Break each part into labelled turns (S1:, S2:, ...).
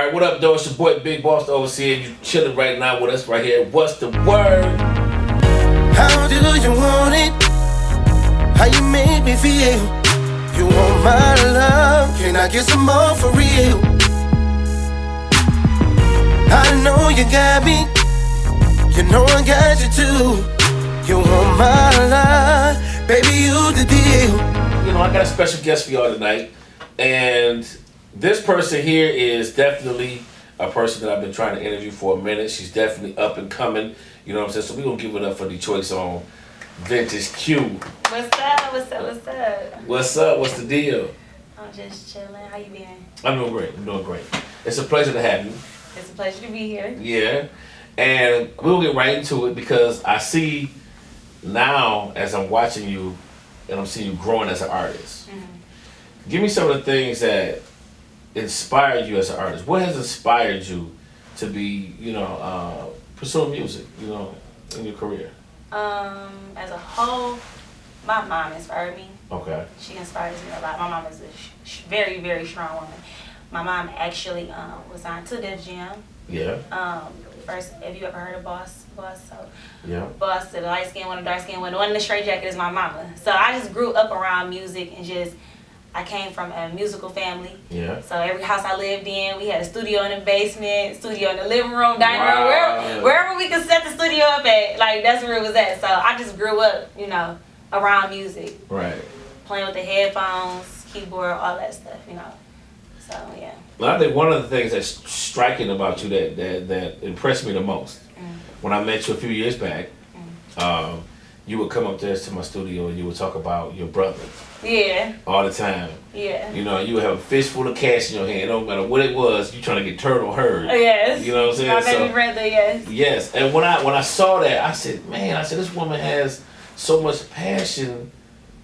S1: Alright, what up, though? It's your boy Big Boss the Overseer. You chilling right now with us right here. What's the word?
S2: How do you want it? How you make me feel? You want my love? Can I get some more for real? I know you got me. You know I got you too. You want my love? Baby, you the deal.
S1: You know, I got a special guest for y'all tonight. And this person here is definitely a person that I've been trying to interview for a minute. She's definitely up and coming. You know what I'm saying? So we're going to give it up for Detroit's own Vintage Q.
S3: What's up? What's up? What's up?
S1: What's up? What's the deal?
S3: I'm just chilling. How you been?
S1: I'm doing great. I'm doing great. It's a pleasure to have you.
S3: It's a pleasure to be here.
S1: Yeah. And we'll get right into it because I see now as I'm watching you and I'm seeing you growing as an artist. Mm-hmm. Give me some of the things that inspired you as an artist. What has inspired you to be, pursuing music, in your career?
S3: As a whole, my mom inspired me.
S1: Okay.
S3: She inspires me a lot. My mom is a very, very strong woman. My mom actually was signed to Def Jam.
S1: Yeah.
S3: First, have you ever heard of Boss? So
S1: yeah.
S3: Boss, the light skin one, the dark skin one. The one in the straight jacket is my mama. So I just grew up around music and I came from a musical family.
S1: Yeah.
S3: So every house I lived in, we had a studio in the basement, studio in the living room, dining room, wherever we could set the studio up at. Like, that's where it was at. So I just grew up, around music.
S1: Right.
S3: Playing with the headphones, keyboard, all that stuff, So, yeah.
S1: Well, I think one of the things that's striking about you that impressed me the most, when I met you a few years back, you would come up there to my studio and you would talk about your brother.
S3: Yeah.
S1: All the time.
S3: Yeah.
S1: You would have a fistful of cash in your hand. No matter what it was, you trying to get turtle herd.
S3: Yes.
S1: You know what I'm saying?
S3: My baby brother, yes.
S1: Yes. And when I saw that, I said, man, this woman has so much passion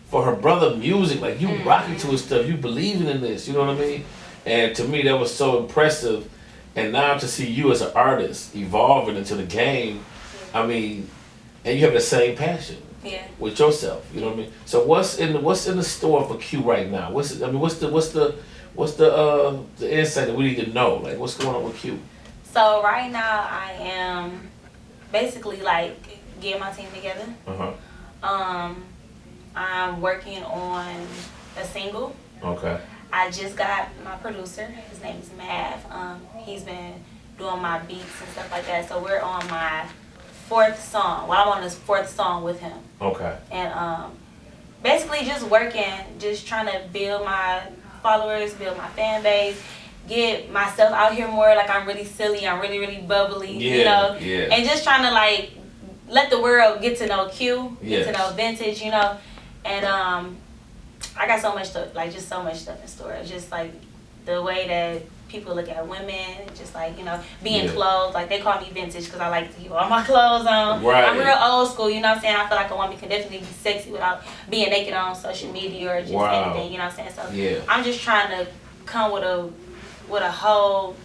S1: for her brother music. Like, you rocking to his stuff. You believing in this. You know what I mean? And to me, that was so impressive. And now to see you as an artist evolving into the game, I mean, and you have the same passion.
S3: Yeah.
S1: With yourself, you know what I mean. So what's in the store for Q right now? What's the insight that we need to know? Like, what's going on with Q?
S3: So right now I am basically like getting my team together. I'm working on a single.
S1: Okay.
S3: I just got my producer. His name is Mav. He's been doing my beats and stuff like that. So we're on my fourth song. Well, I'm on this fourth song with him.
S1: Okay.
S3: And basically just working, just trying to build my followers, build my fan base, get myself out here more. Like, I'm really silly, I'm really, really bubbly,
S1: Yeah.
S3: And just trying to like let the world get to know Q,
S1: Yes.
S3: get to know Vintage, And I got so much stuff, like just so much stuff in store. Just like the way that people look at women, just like, being clothed. Like, they call me vintage because I like to keep all my clothes on.
S1: Right.
S3: I'm real old school, you know what I'm saying? I feel like a woman can definitely be sexy without being naked on social media or just anything, you know what I'm saying? So I'm just trying to come with a whole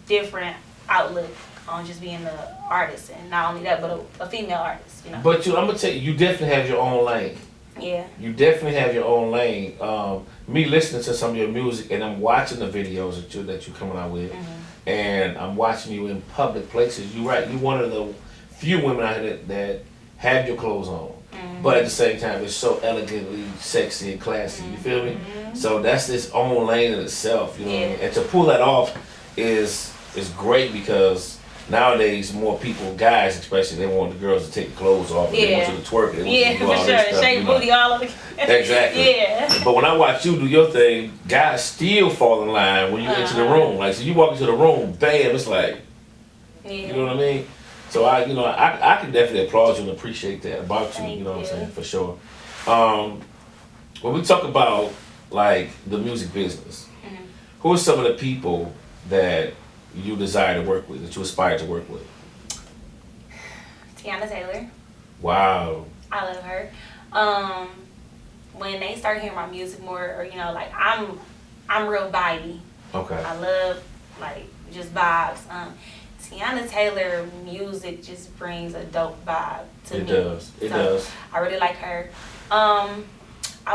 S3: different outlook on just being an artist, and not only that, but a female artist,
S1: But I'm gonna tell you, you definitely have your own lane.
S3: Yeah.
S1: You definitely have your own lane. Me listening to some of your music, and I'm watching the videos that you coming out with, and I'm watching you in public places. You're right. You're one of the few women out here that have your clothes on, but at the same time, it's so elegantly sexy and classy. You feel me? So that's its own lane in itself. You know what I mean? And to pull that off is great because nowadays, more people, guys especially, they want the girls to take the clothes off. And they want you to twerk it.
S3: Yeah, for sure. Shake booty all over.
S1: Exactly.
S3: Yeah.
S1: But when I watch you do your thing, guys still fall in line when you enter the room. Like, so you walk into the room, bam, it's like, you know what I mean? So I can definitely applaud you and appreciate that about you. You know what I'm saying? For sure. When we talk about like the music business, who are some of the people that you desire to work with, that you aspire to work with?
S3: Tiana Taylor.
S1: Wow.
S3: I love her. When they start hearing my music more, or like I'm real vibey.
S1: Okay.
S3: I love like just vibes. Tiana Taylor music just brings a dope vibe to me.
S1: It does.
S3: I really like her. I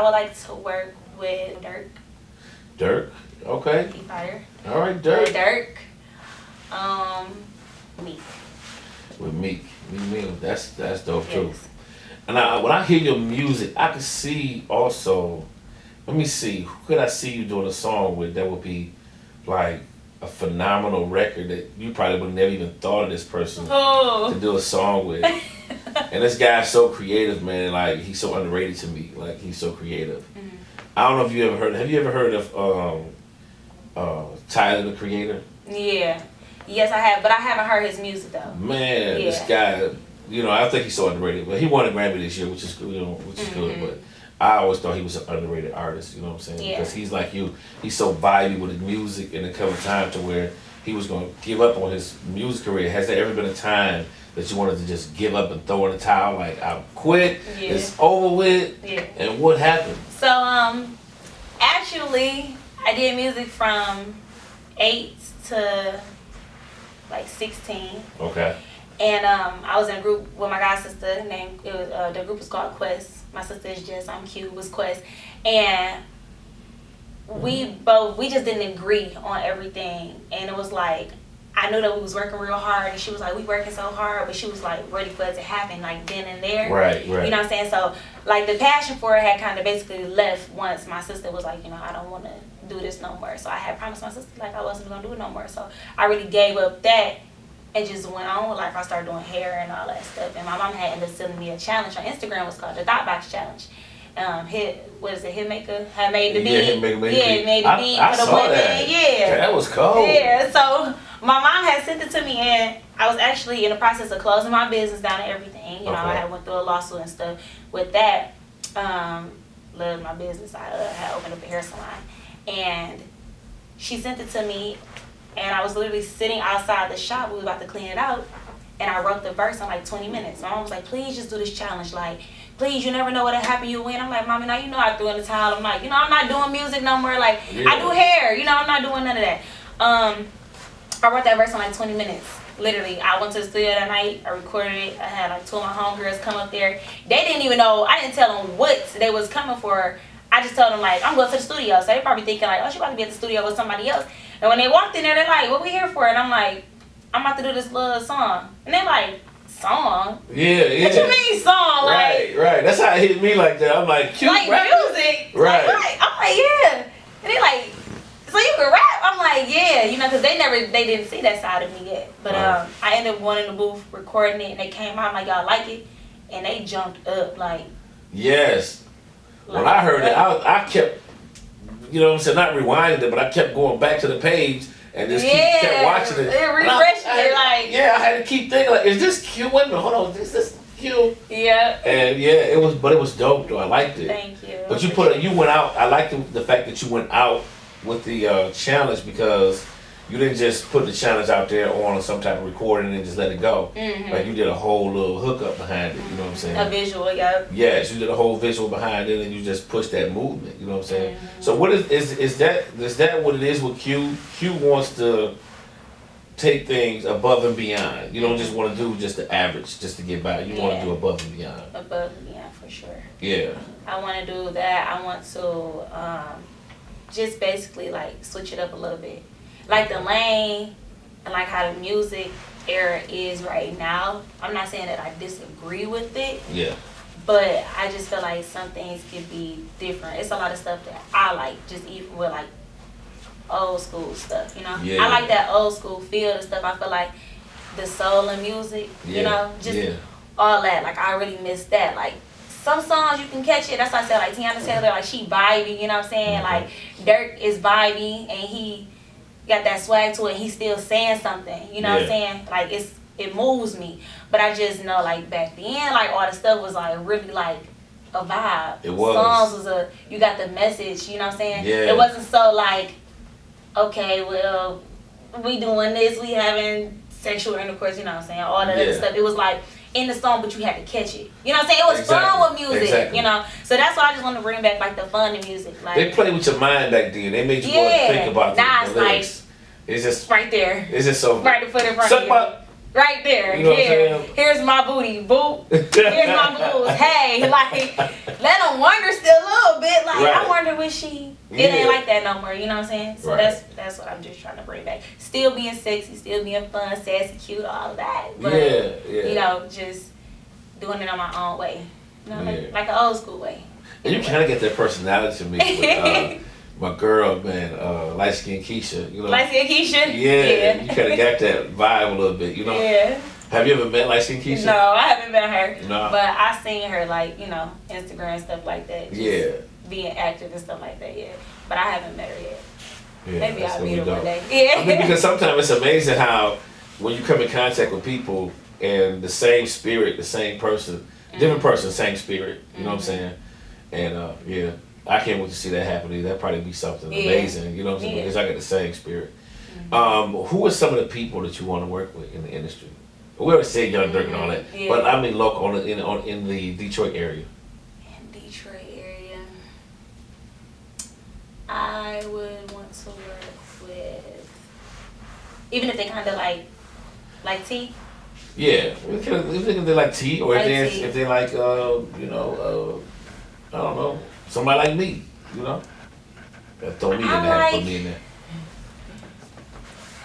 S3: would like to work with Dirk.
S1: Dirk? Okay.
S3: He fire.
S1: All right, Dirk.
S3: Dirk. Meek.
S1: With Meek Mill, that's dope
S3: Yes.
S1: too. And when I hear your music, I can see also. Let me see. Who could I see you doing a song with that would be like a phenomenal record that you probably would never even thought of this person to do a song with. And this guy's so creative, man. Like, he's so underrated to me. Like, he's so creative. Mm-hmm. I don't know if you ever heard. Have you ever heard of Tyler, the Creator?
S3: Yeah. Yes, I have, but I haven't heard his music though.
S1: Man, this guy, I think he's so underrated. But he won a Grammy this year, which is good. But I always thought he was an underrated artist. You know what I'm saying?
S3: Yeah.
S1: Because he's like you. He's so vibey with his music, and there come a time to where he was going to give up on his music career. Has there ever been a time that you wanted to just give up and throw in the towel? Like, I quit. Yeah. It's over with. Yeah. And what happened?
S3: So, actually, I did music from 8 to like 16.
S1: Okay.
S3: And I was in a group with my god sister named the group was called Quest. My sister is Jess, I'm Q, was Quest. And we just didn't agree on everything. And it was like, I knew that we was working real hard, and she was like, we working so hard, but she was like ready for it to happen like then and there.
S1: Right.
S3: You know what I'm saying? So like the passion for it had kind of basically left once my sister was like, I don't want to do this no more. So I had promised my sister like I wasn't gonna do it no more. So I really gave up that and just went on with life. I started doing hair and all that stuff. And my mom had ended up sending me a challenge on Instagram. It was called the Dot Box Challenge. Hitmaker had made the beat.
S1: Yeah, Hitmaker
S3: made the beat
S1: I
S3: for the
S1: saw
S3: women.
S1: that.
S3: Yeah.
S1: That was cold.
S3: Yeah. So my mom had sent it to me, and I was actually in the process of closing my business down and everything. I had went through a lawsuit and stuff with that. Loved my business. I had opened up a hair salon, and she sent it to me, and I was literally sitting outside the shop. We were about to clean it out, and I wrote the verse in like 20 minutes. My mom was like, please just do this challenge. Like, please, you never know what'll happen, you win. I'm like, Mommy, now I threw in the towel. I'm like, I'm not doing music no more. Like, I do hair. I'm not doing none of that. I wrote that verse in like 20 minutes. Literally, I went to the studio that night. I recorded it. I had like 2 of my homegirls come up there. They didn't even know. I didn't tell them what they was coming for. I just told them like, I'm going to the studio. So they probably thinking like, oh, she about to be at the studio with somebody else. And when they walked in there, they're like, what we here for? And I'm like, I'm about to do this little song. And they're like, song?
S1: Yeah.
S3: What you mean song?
S1: Right. That's how it hit me like that. I'm like, cute
S3: like
S1: rap?
S3: Music.
S1: Right.
S3: I'm like, yeah. And they like, so you can rap? I'm like, yeah. Because they didn't see that side of me yet. But I ended up going in the booth, recording it, and they came out. I'm like, y'all like it? And they jumped up like.
S1: Yes. When I heard it, I kept, not rewinding it, but I kept going back to the page and just kept watching it.
S3: It refreshed it, like.
S1: Yeah, I had to keep thinking, like, is this cute? Wait a minute, hold on, is this cute?
S3: Yeah.
S1: And it was dope though. I liked it.
S3: Thank you.
S1: But you went out. I liked the fact that you went out with the challenge, because you didn't just put the challenge out there on some type of recording and just let it go. Mm-hmm. Like, you did a whole little hookup behind it, you know what I'm saying?
S3: A visual, yeah.
S1: Yes, you did a whole visual behind it, and you just pushed that movement, you know what I'm saying? Mm-hmm. So what is that what it is with Q? Q wants to take things above and beyond. You don't just want to do just the average just to get by. You want to do above and beyond.
S3: Above and beyond, for sure.
S1: Yeah.
S3: I want to do that. I want to just basically like switch it up a little bit. Like the lane and like how the music era is right now. I'm not saying that I disagree with it.
S1: Yeah.
S3: But I just feel like some things could be different. It's a lot of stuff that I like, just even with like old school stuff,
S1: Yeah.
S3: I like that old school feel and stuff. I feel like the soul and music, all that. Like, I really miss that. Like, some songs you can catch it. That's why I said, like, Tiana Taylor, like, she vibey, you know what I'm saying? Mm-hmm. Like, Dirk is vibey, and he got that swag to it. He's still saying something, you know what I'm saying? Like, it moves me. But I just know, like, back then, like, all the stuff was, like, really, like, a vibe.
S1: It was.
S3: Songs was you got the message, you know what I'm saying?
S1: Yeah.
S3: It wasn't so, like, okay, well, we doing this, we having sexual intercourse, you know what I'm saying? All that other stuff. It was, like, in the song, but you had to catch it. You know what I'm saying? It was fun with music, So that's why I just want to bring back, like, the fun in music. Like,
S1: they played with your mind back then. They made you go and think about the lyrics.
S3: It's just right there.
S1: It's just so.
S3: Right to put in front
S1: suck
S3: of you.
S1: my,
S3: right there.
S1: You know
S3: Here's my booty, boo. Here's my boobs. Hey, like, let them wonder still a little bit. Like, right. I wonder was she. It ain't like that no more. You know what I'm saying? So right. that's what I'm just trying to bring back. Still being sexy, still being fun, sassy, cute, all of that. But, you know, just doing it on my own way. You know, like an old school way.
S1: And you kind of get that personality to me with my girl, man, light skin Keisha. You know,
S3: light skin Keisha.
S1: Yeah, you kind of got that vibe a little bit. You know. Yeah. Have you ever met light skin Keisha?
S3: No, I haven't met her. No. But I seen her like Instagram and stuff like that. Just being active and stuff like that. Yeah. But I haven't met her yet. Yeah, maybe I'll meet her one day. Yeah. I mean, because sometimes it's amazing how when you come in contact with people and the same spirit, the same person, different person, same spirit. You know what I'm saying? And I can't wait to see that happen. That'd probably be something amazing. You know what I'm saying? Because I got the same spirit. Who are some of the people that you want to work with in the industry? We already said Young Dirk and all that, but I mean local in the Detroit area. In Detroit area, I would want to work with, even if they kind of like T.
S1: Yeah, if they like T, or if they like I don't know, somebody like me, you know. Throw me in there, put me in there.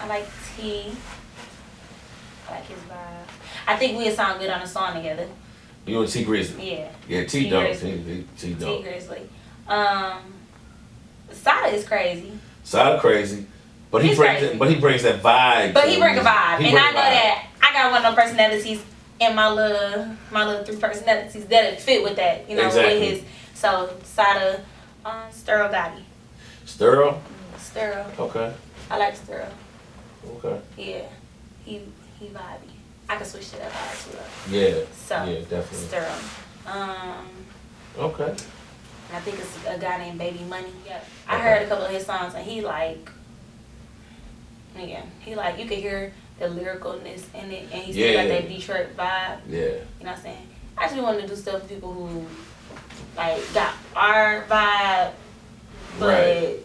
S3: I like T. I like his vibe. I think we'd sound good on a song together.
S1: You and T Grizzly?
S3: Yeah.
S1: Yeah, T dope.
S3: T Grizzly. Sada is crazy.
S1: Sada crazy. But he brings that vibe.
S3: But he brings a vibe. And I know that I got one of those personalities in my little 3 personalities that fit with that, you know, with his. So Sada, Sterl Gotti.
S1: Sterl?
S3: Sterl.
S1: Okay.
S3: I like Sterl.
S1: Okay.
S3: Yeah. He vibey. I can switch to that vibe too though.
S1: Yeah.
S3: So
S1: yeah, definitely.
S3: Sterl.
S1: Okay.
S3: And I think it's a guy named Baby Money. Yeah. I heard a couple of his songs and he you could hear the lyricalness in it, and he still got that Detroit vibe.
S1: Yeah.
S3: You know what I'm saying? I just wanted to do stuff for people who got our vibe, but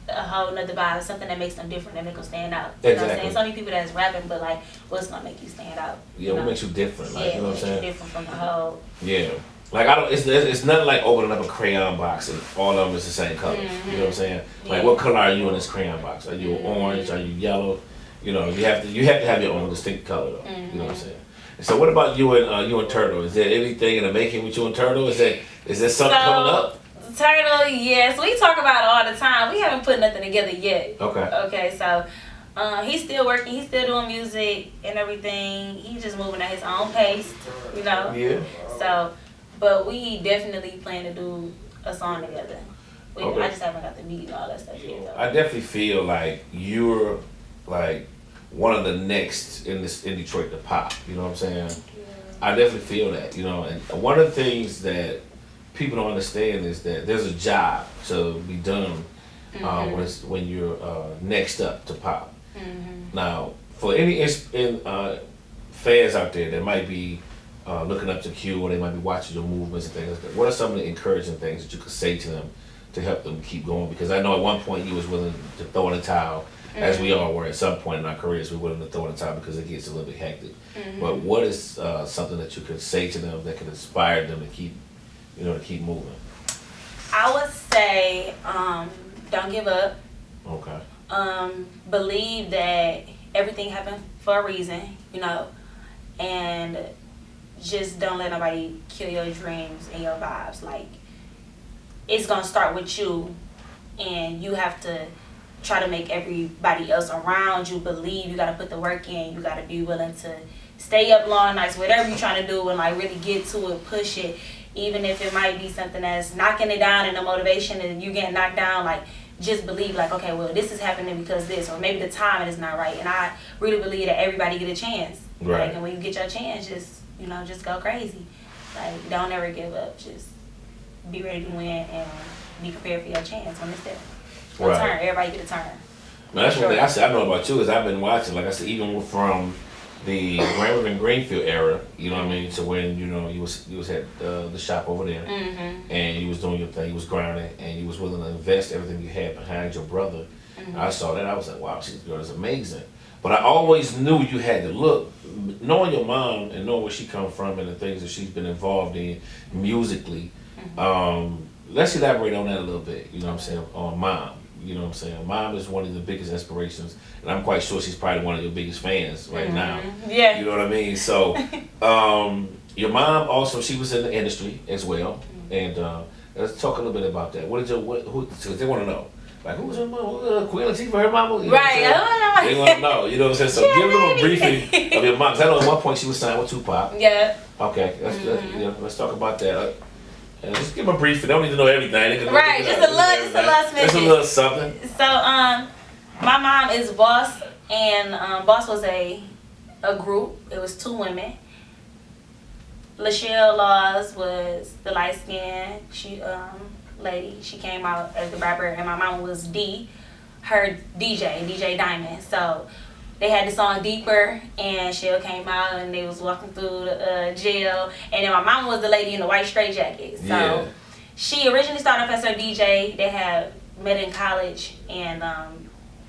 S3: a whole nother vibe, something that makes them different, that make them stand out. You know what I'm saying? So many people that's rapping, but what's gonna make you stand out?
S1: Yeah, what makes you different? You know what I'm saying?
S3: Different from the whole.
S1: Yeah. Like it's nothing like opening up a crayon box and all of them is the same colors. You know what I'm saying? Like what color are you in this crayon box? Are you orange? Are you yellow? You know, you have to have your own distinct color though. You know what I'm saying? And so what about you and Turtle? Is there anything in the making with you and Turtle? Is there something coming up?
S3: Turtle, yes. We talk about it all the time. We haven't put nothing together yet.
S1: Okay,
S3: so he's still working. He's still doing music and everything. He's just moving at his own pace, you know?
S1: Yeah.
S3: So, but we definitely plan to do a song together. I just haven't got the beat and all that stuff yet, though.
S1: I definitely feel like you're like one of the next in Detroit to pop. You know what I'm saying? Yeah. I definitely feel that, you know. And one of the things that people don't understand is that there's a job to be done when you're next up to pop. Now, for any fans out there that might be looking up to Q, or they might be watching your movements and things like that, what are some of the encouraging things that you could say to them to help them keep going? Because I know at one point you was willing to throw in a towel, as we all were at some point in our careers. We're willing to throw in a towel because it gets a little bit hectic. But what is something that you could say to them that could inspire them to keep moving?
S3: I would say, don't give up.
S1: Okay.
S3: Believe that everything happened for a reason, you know, and just don't let nobody kill your dreams and your vibes. Like, it's gonna start with you, and you have to try to make everybody else around you believe. You gotta put the work in. You gotta be willing to stay up long nights, whatever you're trying to do, and really get to it, push it. Even if it might be something that's knocking it down and the motivation and you getting knocked down, just believe okay, well, this is happening because this, or maybe the timing is not right. And I really believe that everybody get a chance.
S1: Right.
S3: And when you get your chance, just go crazy. Don't ever give up. Just be ready to win and be prepared for your chance when it's there. Right. Turn. Everybody get a turn.
S1: Now, that's one thing I know about you is I've been watching, like I said, even from the Greenwood and Greenfield era, you know what I mean? So when, you was at the shop over there, and you was doing your thing, you was grinding, and you was willing to invest everything you had behind your brother. I saw that, I was like, wow, this girl is amazing. But I always knew you had to look, knowing your mom and knowing where she come from and the things that she's been involved in musically. Let's elaborate on that a little bit, you know what I'm saying, on mom. You know what I'm saying? Mom is one of the biggest inspirations, and I'm quite sure she's probably one of your biggest fans right now.
S3: Yeah.
S1: You know what I mean? So, your mom also, she was in the industry as well, and let's talk a little bit about that. Because they want to know. Like, who was her mom? Queen Latifah, her mama? You know
S3: right.
S1: They want to know. You know what I'm saying? So give them a briefing of your mom. 'Cause I know at one point she was signed with Tupac.
S3: Yeah.
S1: Okay, let's talk about that. Just give them a briefing. They don't need to know everything.
S3: Right, just a little snippet.
S1: Just a little something.
S3: So, my mom is Boss, and Boss was a group. It was 2 women. Lachelle Laws was the light skin lady. She came out as the rapper, and my mama was her DJ Diamond. So they had the song Deeper, and Shell came out, and they was walking through the jail, and then my mama was the lady in the white straitjacket. So she originally started off as her DJ. They had met in college and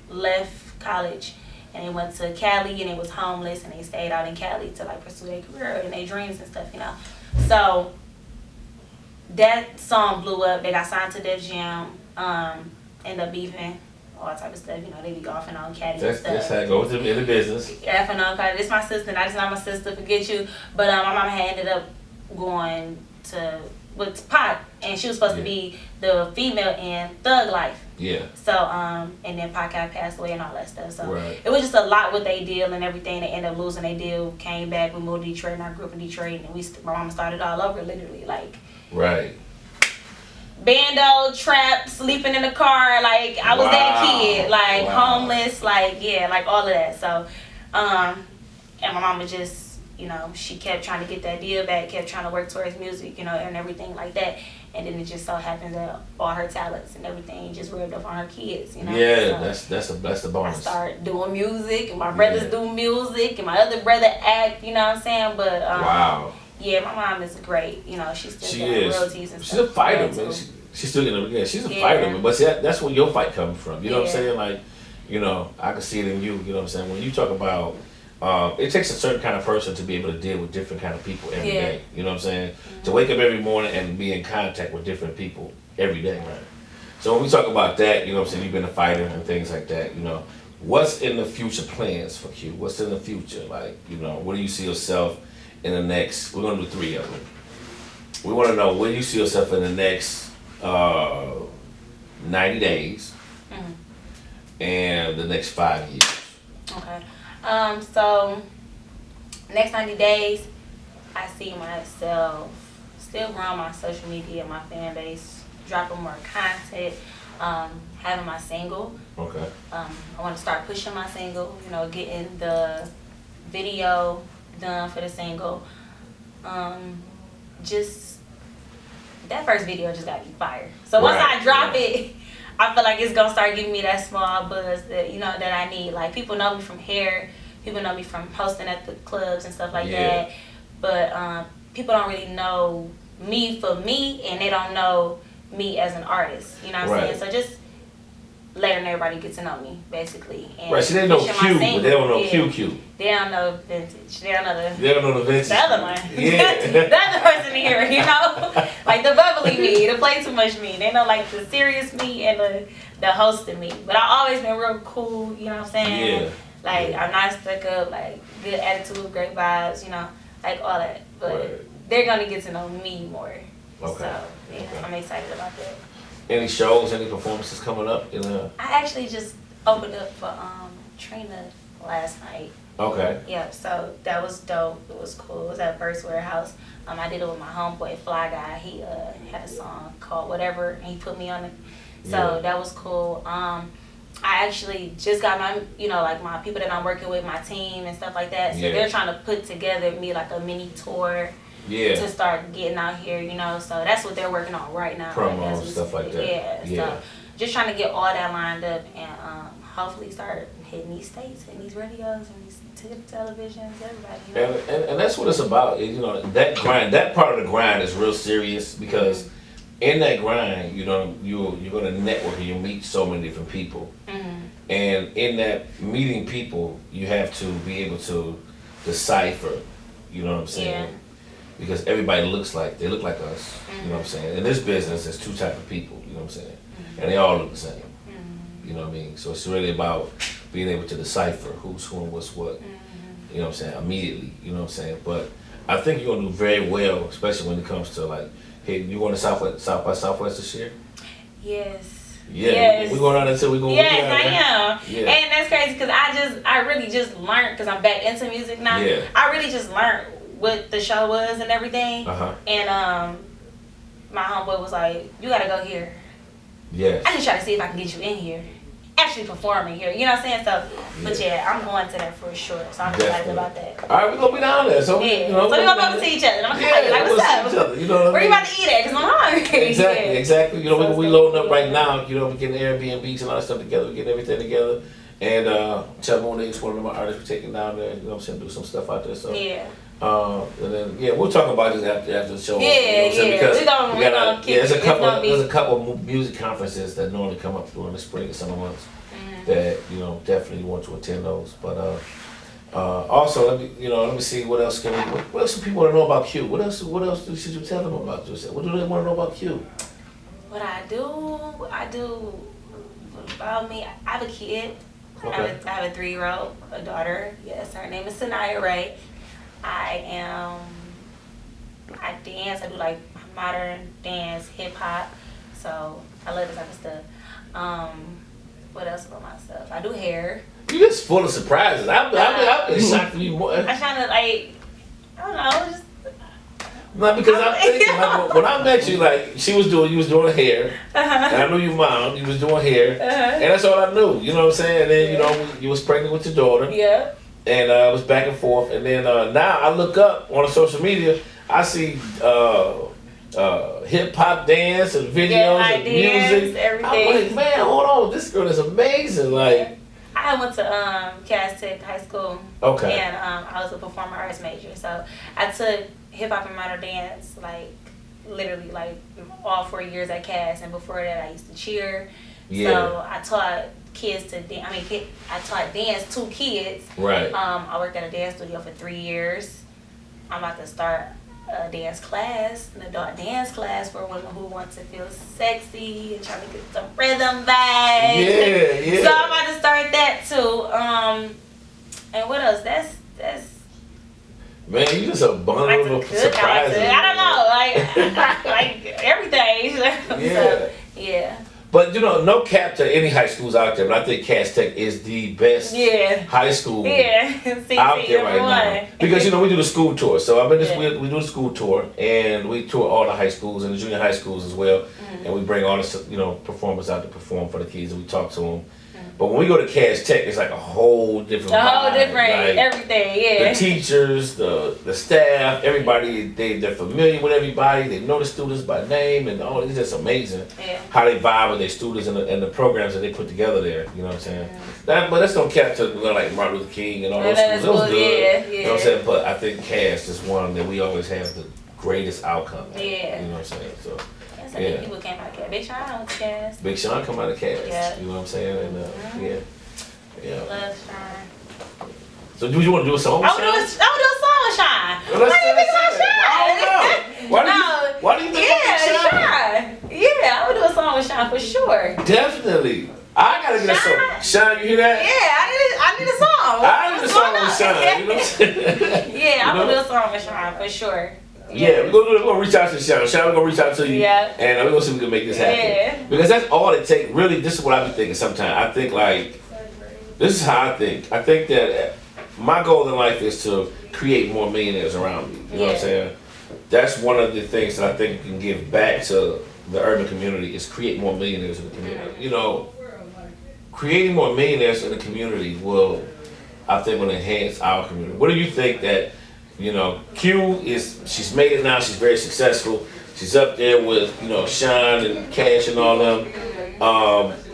S3: left college, and they went to Cali, and they was homeless, and they stayed out in Cali to like pursue their career and their dreams and stuff, you know. So that song blew up. They got signed to Def Jam, ended up beefing, all type of stuff. You know, they be off and on Caddy and stuff. That's
S1: how it goes in the business.
S3: Off and on Caddy. This my sister, not just not my sister, forget you. But my mama had ended up going with Pac, and she was supposed to be the female in Thug Life.
S1: Yeah. So,
S3: and then Pac had passed away and all that stuff. So it was just a lot with their deal and everything. They ended up losing their deal, came back, we moved to Detroit, and I grew up in Detroit, and my mama started all over, literally, like.
S1: Right.
S3: Bando, trap, sleeping in the car, like I was that kid, like homeless, like like all of that. So, and my mama just, you know, she kept trying to get that deal back, kept trying to work towards music, you know, and everything like that. And then it just so happens that all her talents and everything just rubbed off on her kids, you know.
S1: Yeah, so that's the bonus.
S3: I started doing music, and my brothers do music, and my other brother act, you know what I'm saying? But yeah, my mom is great. You know, she's still getting royalties and stuff.
S1: She's a fighter, man. She's still getting she's a fighter, man. But see, that's where your fight comes from. You know what I'm saying? Like, you know, I can see it in you. You know what I'm saying? When you talk about, it takes a certain kind of person to be able to deal with different kind of people every day. You know what I'm saying? To wake up every morning and be in contact with different people every day, right? So when we talk about that, you know what I'm saying? You've been a fighter and things like that. You know, what's in the future plans for Q? What's in the future? Like, you know, where do you see yourself in the next, we're going to do 3 of them. We want to know, where do you see yourself in the next 90 days and the next 5 years?
S3: Okay. So, next 90 days, I see myself still growing my social media, my fan base, dropping more content, having my single.
S1: Okay.
S3: I want to start pushing my single, you know, getting the video done for the single. Just that first video just got me fired. So once I drop it, I feel like it's gonna start giving me that small buzz that, you know, that I need. Like, people know me from hair, people know me from hosting at the clubs and stuff like that. But people don't really know me for me, and they don't know me as an artist. You know what I'm saying? So just letting everybody get to know me, basically. And
S1: so they know Q, but they don't know QQ.
S3: They don't know vintage. They don't know
S1: the vintage.
S3: The other one. The other person here, you know? Like the bubbly me, the play too much me. They know like the serious me and the hosting me. But I've always been real cool, you know what I'm saying?
S1: Yeah.
S3: Like, I'm not stuck up, like, good attitude, great vibes, you know? Like, all that. But they're going to get to know me more.
S1: Okay.
S3: So, I'm excited about that.
S1: Any shows, any performances coming up?
S3: I actually just opened up for Trina last night.
S1: Okay.
S3: Yeah, so that was dope. It was cool. It was at First Warehouse. I did it with my homeboy Fly Guy. He had a song called Whatever, and he put me on it. So that was cool. I actually just got my, you know, like my people that I'm working with, my team and stuff like that. So they're trying to put together me like a mini tour. To start getting out here, you know, so that's what they're working on right now.
S1: Promos, stuff like that.
S3: So just trying to get all that lined up and hopefully start hitting these states and these radios and these televisions, everybody. You know?
S1: And that's what it's about. You know, that grind, that part of the grind is real serious because in that grind, you know, you're going to network and you meet so many different people. And in that meeting people, you have to be able to decipher, you know what I'm saying?
S3: Yeah.
S1: Because everybody they look like us, you know what I'm saying? In this business, there's two types of people, you know what I'm saying? And they all look the same, you know what I mean? So it's really about being able to decipher who's who and what's what, you know what I'm saying, immediately, you know what I'm saying? But I think you're gonna do very well, especially when it comes to like, hey, you going to South by Southwest this year?
S3: Yes.
S1: Yeah,
S3: yes.
S1: we're going on until we're going.
S3: Yes, I am.
S1: Yeah.
S3: And that's crazy because I really just learned because I'm back into music now.
S1: Yeah.
S3: I really just learned what the show was and everything. And my homeboy was like, "You gotta go here."
S1: Yes.
S3: I just try to see if I can get you in here, actually performing here. You know what I'm saying? So, but yeah, I'm going to that for sure. So I'm excited about that.
S1: All right, we're gonna be down there. So
S3: yeah.
S1: you know,
S3: so we're gonna go see each other. I'm gonna like, what's up?
S1: Each other, you know what I mean?
S3: Where you about to eat at? Cause I'm hungry.
S1: Exactly. You know, so we loading up right now. You know, we're getting Airbnbs and all that stuff together. We're getting everything together. And Chabon is one of my artists we're taking down there. You know what I'm saying? Do some stuff out there. So
S3: yeah.
S1: And then we'll talk about this after the show.
S3: Yeah,
S1: you know
S3: because
S1: there's a couple of music conferences that normally come up during the spring and summer months that definitely want to attend those. But also let me see what else do people want to know about Q? What else should you tell them about yourself? What do they want to know about Q?
S3: What I do about me. I have a kid.
S1: Okay.
S3: I have a 3-year-old, a daughter. Yes, her name is Sanaya Ray. I dance. I do like modern dance, hip hop. So I love this type of stuff. What else about myself? I do hair.
S1: You just full of surprises. I've been shocked to you more.
S3: I'm trying to I don't know, just.
S1: No, because I'm thinking when I met you, you was doing hair, and I knew your mom. You was doing hair, and that's all I knew. You know what I'm saying? And then you was pregnant with your daughter.
S3: Yeah.
S1: And it was back and forth. And then now I look up on the social media, I see hip hop dance and videos and music.
S3: Everything.
S1: I'm like, man, hold on, this girl is amazing. Like,
S3: I went to Cass Tech High School.
S1: Okay.
S3: And I was a performing arts major, so I took hip hop and modern dance literally all 4 years at Cass, and before that I used to cheer.
S1: Yeah.
S3: So I taught kids to dance. I taught dance to kids.
S1: Right.
S3: I worked at a dance studio for 3 years. I'm about to start a dance class, an adult dance class for women who want to feel sexy and trying to get some rhythm back.
S1: Yeah.
S3: So I'm about to start that too. And what else? That's
S1: man, you just a bundle of surprises.
S3: I don't know, like everything.
S1: Yeah.
S3: So, yeah.
S1: But no cap to any high schools out there, but I think Cass Tech is the best high school out there right now. Because we do the school tour. So we do the school tour, and we tour all the high schools and the junior high schools as well. And we bring all the performers out to perform for the kids, and we talk to them. But when we go to Cass Tech, it's like a whole different vibe.
S3: Everything,
S1: The teachers, the staff, everybody, they're familiar with everybody. They know the students by name, and it's just amazing how they vibe with their students and the programs that they put together there. You know what I'm saying? But that's no cap to like Martin Luther King and all those schools. Those good. You know what I'm saying? But I think Cass is one that we always have the greatest outcome.
S3: Yeah.
S1: You know what I'm saying? So.
S3: People came out of Cass. Big Sean went to Cass.
S1: Big Sean come out of Cass.
S3: Yeah.
S1: You know what I'm saying? And
S3: Love Sean.
S1: So do you want to do a song with Sean?
S3: I would do a song with Sean.
S1: Well,
S3: Why do you think about Sean?
S1: I don't know. Why do you think about
S3: Sean? Yeah, I would do a song with Sean for sure.
S1: Definitely. I gotta get a song. Sean, you hear that?
S3: Yeah, I need a song.
S1: I need a song with Sean. You know what I'm saying?
S3: Yeah, I'm gonna do a song with Sean for sure.
S1: Yeah, we're gonna reach out to Sean. Sean, we're gonna reach out to you.
S3: Yeah.
S1: And we're gonna see if we can make this happen.
S3: Yeah.
S1: Because that's all it takes. Really, this is what I be thinking sometimes. I think this is how I think. I think that my goal in life is to create more millionaires around me. You know what I'm saying? That's one of the things that I think you can give back to the urban community is create more millionaires in the community. Creating more millionaires in the community will enhance our community. What do you think that Q she's made it now, she's very successful. She's up there with, Sean and Cash and all them.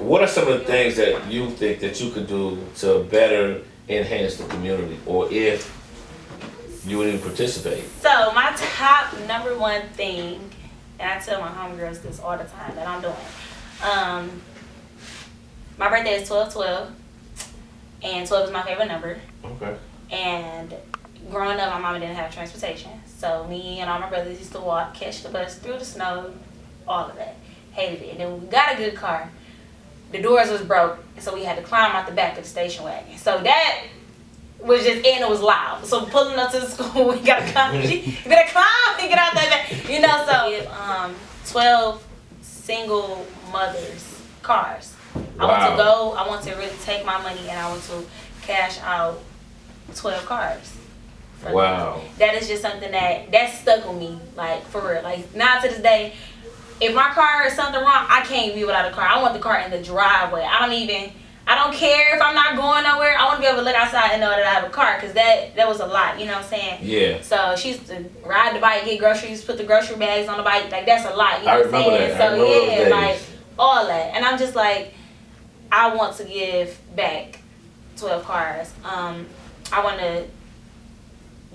S1: What are some of the things that you think that you could do to better enhance the community, or if you would even participate?
S3: So my top number one thing, and I tell my homegirls this all the time that I'm doing. My birthday is 12/12. and 12 is my favorite number.
S1: Okay.
S3: And growing up, my mama didn't have transportation, so me and all my brothers used to walk, catch the bus through the snow, all of that. Hated it. And then when we got a good car, the doors was broke, so we had to climb out the back of the station wagon. So that was just, and it was loud. So pulling up to the school, we gotta climb, you gotta climb and get out that back, you know. So 12 single mothers cars.
S1: Wow.
S3: I want to really take my money and I want to cash out 12 cars.
S1: Wow.
S3: Them. That is just something that stuck with me, like for real. Like now to this day, if my car is something wrong, I can't be without a car. I want the car in the driveway. I don't care if I'm not going nowhere. I want to be able to look outside and know that I have a car, because that was a lot, you know what I'm saying?
S1: Yeah.
S3: So she used to ride the bike, get groceries, put the grocery bags on the bike. Like, that's a lot, you know what I'm saying?
S1: That. So, yeah,
S3: like, all that. And I'm just like, I want to give back 12 cars. I want to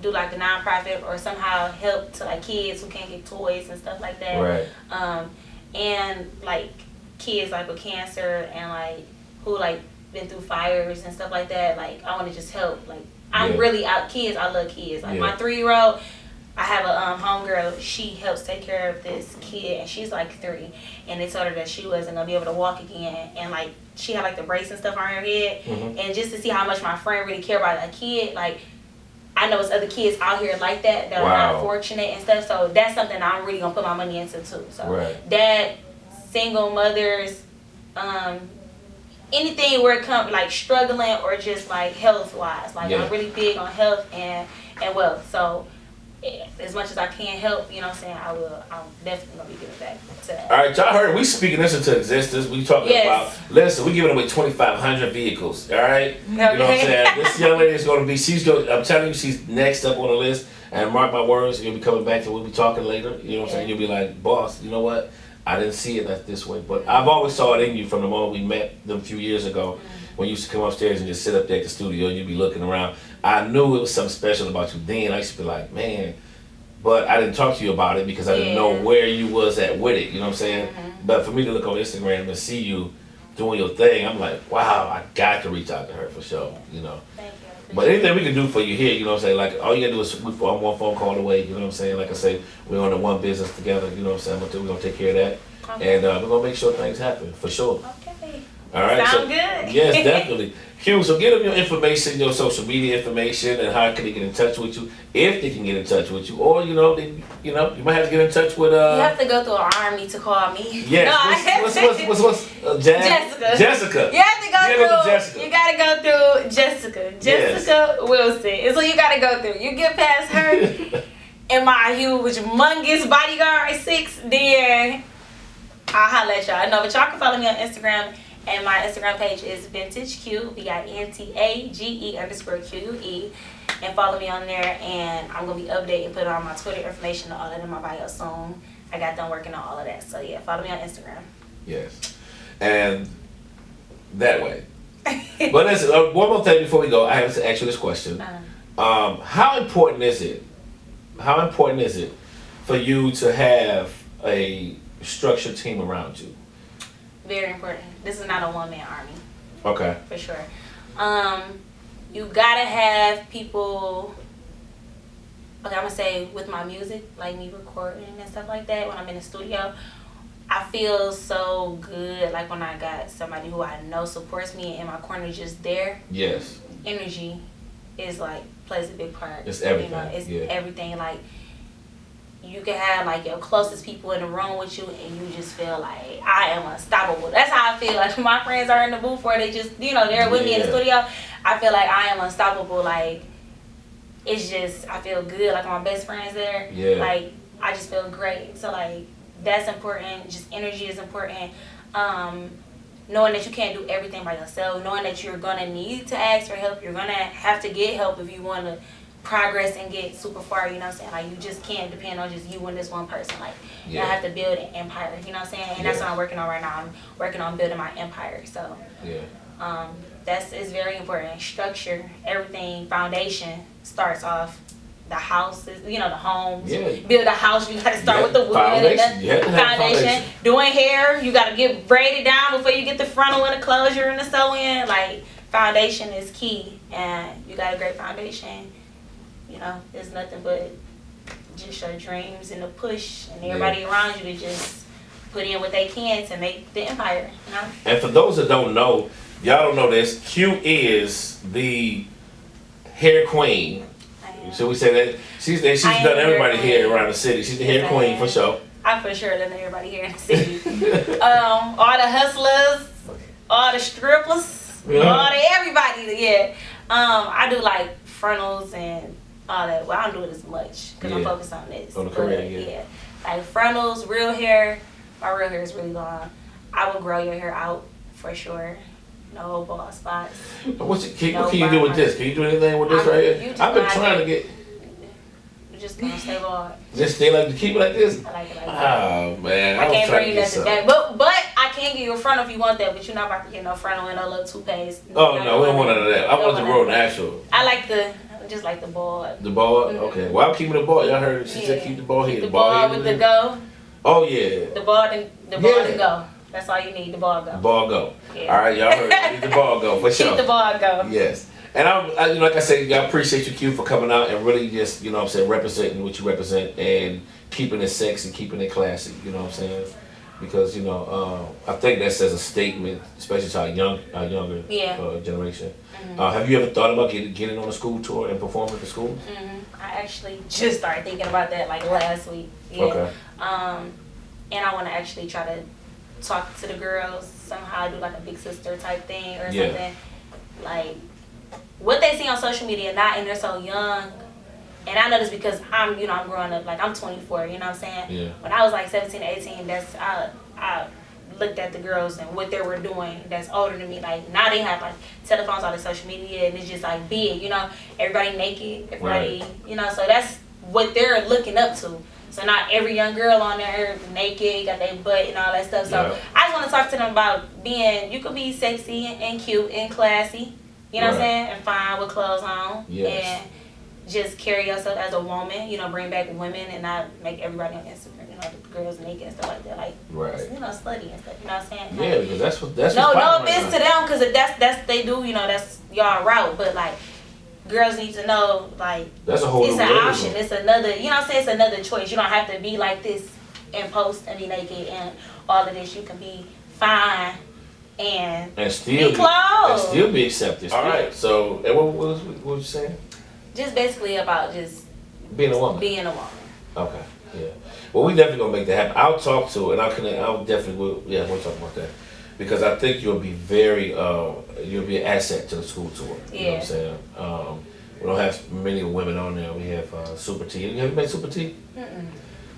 S3: do like a nonprofit or somehow help to like kids who can't get toys and stuff like that.
S1: Right.
S3: And like kids like with cancer and like who like been through fires and stuff like that. Like I want to just help. Like I'm really out kids. I love kids. Like my 3-year-old, I have a homegirl. She helps take care of this kid, and she's like 3. And they told her that she wasn't gonna be able to walk again, and like she had like the brace and stuff on her head. Mm-hmm. And just to see how much my friend really care about that kid, like I know it's other kids out here like that are not fortunate and stuff. So that's something I'm really gonna put my money into too. So that, single mothers, anything where it comes like struggling or just like health wise. Like I'm really big on health and wealth. So as much as I can help, you know what I'm saying, I'm definitely gonna be giving back to that.
S1: All right, y'all heard we speaking this into existence. We talking about, listen, we giving away 2,500 vehicles. All right, okay. You know what I'm saying. This young lady is gonna be. I'm telling you, she's next up on the list. And mark my words, you'll be coming back to we'll be talking later. You know what I'm saying. You'll be like, boss, you know what? I didn't see it this way, but I've always saw it in you from the moment we met them a few years ago. When you used to come upstairs and just sit up there at the studio and you'd be looking around. I knew it was something special about you then. I used to be like, man, but I didn't talk to you about it because I didn't know where you was at with it, you know what I'm saying? But for me to look on Instagram and see you doing your thing, I'm like, wow, I got to reach out to her for sure, you know.
S3: Thank you.
S1: But anything we can do for you here, you know what I'm saying? Like, all you gotta do is I'm one phone call away, you know what I'm saying? Like I say, we're on the one business together, you know what I'm saying? We're gonna take care of that. Okay. And we're gonna make sure things happen, for sure.
S3: Okay.
S1: All right.
S3: Sound good.
S1: Yes, definitely. Q, so give them your information, your social media information, and how can they get in touch with you, if they can get in touch with you, or you might have to get in touch with.
S3: You have to go through an army to call me.
S1: Yes.
S3: No,
S1: What's Jessica? Jessica.
S3: You have to go through. Jessica. You gotta go through Jessica. Jessica Wilson. It's what you gotta go through. You get past her and my huge, humongous bodyguard 6, then I'll holler at y'all. No, but y'all can follow me on Instagram. And my Instagram page is VintageQ, VINTAGE_QUE. And follow me on there. And I'm going to be updating, put on my Twitter information and all that in my bio soon. I got done working on all of that. So, yeah, follow me on Instagram.
S1: Yes. And that way. But listen, one more thing before we go. I have to ask you this question. How important is it? How important is it for you to have a structured team around you?
S3: Very important. This is not a one-man army.
S1: Okay.
S3: For sure. You gotta have people. Okay, I'm gonna say with my music, like me recording and stuff like that. When I'm in the studio, I feel so good. Like when I got somebody who I know supports me and in my corner, just there.
S1: Yes.
S3: Energy is like plays a big part.
S1: It's everything.
S3: You know, it's everything. Like you can have like your closest people in the room with you and you just feel like I am unstoppable. That's how I feel. Like when my friends are in the booth or they just, they're with me in the studio, I feel like I am unstoppable. Like it's just, I feel good. Like my best friends there, like I just feel great. So like that's important. Just energy is important. Knowing that you can't do everything by yourself, knowing that you're gonna need to ask for help, you're gonna have to get help if you wanna progress and get super far, you know what I'm saying? Like, you just can't depend on just you and this one person. Like, you have to build an empire, you know what I'm saying? And that's what I'm working on right now. I'm working on building my empire. So, it's very important. Structure, everything, foundation starts off the houses, the homes. Build a house, you gotta start with the wood and the foundation. Doing hair, you gotta get braided down before you get the frontal and the closure and the sew in. Like, foundation is key, and you got a great foundation, you know, there's nothing but just your dreams and the push and everybody around you to just put in what they can to make the empire, you know?
S1: And for those that don't know, y'all don't know this, Q is the hair queen. Should we say that? She's done everybody here around the city. She's the hair queen for sure.
S3: I for sure done everybody here in the city. All the hustlers, all the strippers, all the everybody, I do like frontals and all that. Well, I don't do it as much because I'm focused on this.
S1: On the career,
S3: like frontals, real hair. My real hair is really long. I will grow your hair out for sure. No bald spots.
S1: What can you do with this? Can you do anything with this right here? I've been trying to get.
S3: You're just gonna stay bald.
S1: Just stay like to keep it like this.
S3: I like it like
S1: that.
S3: Oh
S1: man,
S3: I can't bring you nothing back. But I can give you a frontal if you want that. But you're not about to get no frontal and no little toupees.
S1: Oh no, we don't want none of that. I want the real natural.
S3: I like just like the bald.
S1: The bald? Mm-hmm. Okay. Well, I'm keeping the bald. Y'all heard she said keep the bald head.
S3: The bald with the go.
S1: Oh yeah.
S3: The bald and go. That's all you need. The ball go.
S1: The ball go. Yeah. All right, y'all heard. Need the ball go for sure.
S3: Keep the ball go.
S1: Yes. And I like I said, y'all appreciate you, Q, for coming out and really just, you know what I'm saying, representing what you represent and keeping it sexy, keeping it classy, you know what I'm saying? Because, you know, I think that says a statement, especially to our younger generation. Mm-hmm. Have you ever thought about getting on a school tour and performing at the schools?
S3: Mm-hmm. I actually just started thinking about that like last week. Yeah.
S1: Okay.
S3: And I want to actually try to talk to the girls somehow, do like a big sister type thing or something. Like what they see on social media and they're so young. And I know this because I'm growing up, like I'm 24, you know what I'm saying?
S1: Yeah.
S3: When I was like 17, 18, I looked at the girls and what they were doing that's older than me. Like now they have like telephones, all the social media, and it's just like big, you know, everybody naked, everybody, you know, so that's what they're looking up to. So not every young girl on there naked, got their butt and all that stuff. So I just want to talk to them about you could be sexy and cute and classy, you know what I'm saying, and fine with clothes on, and just carry yourself as a woman, you know, bring back women and not make everybody on Instagram, you know, the girls naked and stuff like that, like, you know, slutty and stuff, you know what I'm saying?
S1: Yeah,
S3: like,
S1: because that's
S3: no offense to them, because that's they do, you know, that's y'all route, but like, girls need to know, like,
S1: that's a whole
S3: it's an option. It's another, you know what I'm saying? It's another choice. You don't have to be like this and post and be naked and all of this. You can be fine and
S1: still
S3: be clothed.
S1: And still be accepted. All right. So, what was you saying?
S3: Just basically about just
S1: being a woman.
S3: Being a woman.
S1: Okay. Yeah. Well, we definitely gonna make that happen. I'll talk to it, and I'll definitely we'll talk about that. Because I think you'll be you'll be an asset to the school tour. You know what I'm saying? We don't have many women on there. We have Super T. Have you met Super T? Mm-mm.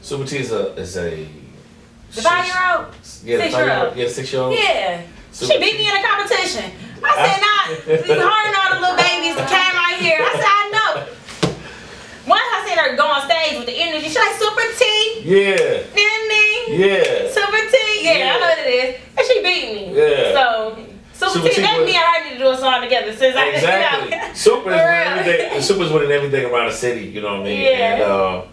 S1: Super T is a
S3: the 5-year-old?
S1: Yeah, 6-year-old. Yeah, 6-year-old.
S3: Yeah. Super she beat me in a competition. I said, nah, her and all the little babies came right here. I said, I know. Once I seen her go on stage with the energy, she's like, Super T.
S1: Yeah. Yeah.
S3: Super T. Yeah, I know what it is. And she beat me.
S1: Yeah.
S3: So Super T, maybe me and her need to do a song together since
S1: exactly.
S3: I
S1: Super's winning everything. Super's winning everything around the city, you know what I mean?
S3: Yeah.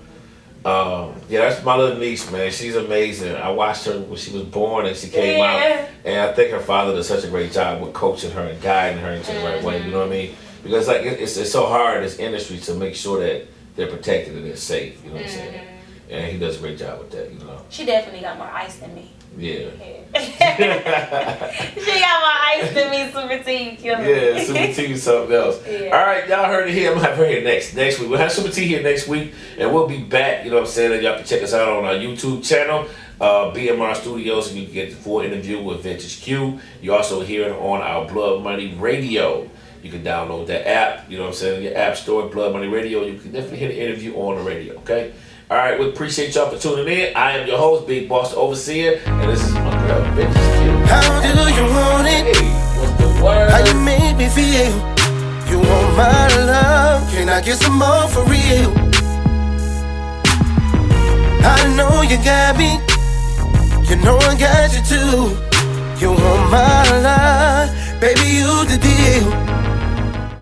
S1: And that's my little niece, man. She's amazing. I watched her when she was born and she came out. And I think her father does such a great job with coaching her and guiding her into the right way, you know what I mean? Because like it's so hard in this industry to make sure that they're protected and they're safe, you know what I'm saying? And he does a great job with that, you know.
S3: She definitely got more ice than me.
S1: Yeah.
S3: She got more ice than me, Super T.
S1: Yeah, Super T is something else. Yeah. All right, y'all heard it here. I'm going to have her here next week. We'll have Super T here next week, and we'll be back, you know what I'm saying? And y'all can check us out on our YouTube channel, BMR Studios, and you can get the full interview with Vintage Q. You also hear it on our Blood Money Radio. You can download that app, you know what I'm saying, your app store, Blood Money Radio. You can definitely hear the interview on the radio, okay? All right, we appreciate y'all for tuning in. I am your host, Big Boss the Overseer, and this is my girl, Vintage Q.
S2: How do you want it?
S1: Hey, what's the word?
S2: How you make me feel? You want my love? Can I get some more for real? I know you got me. You know I got you too. You want my love? Baby, you the deal.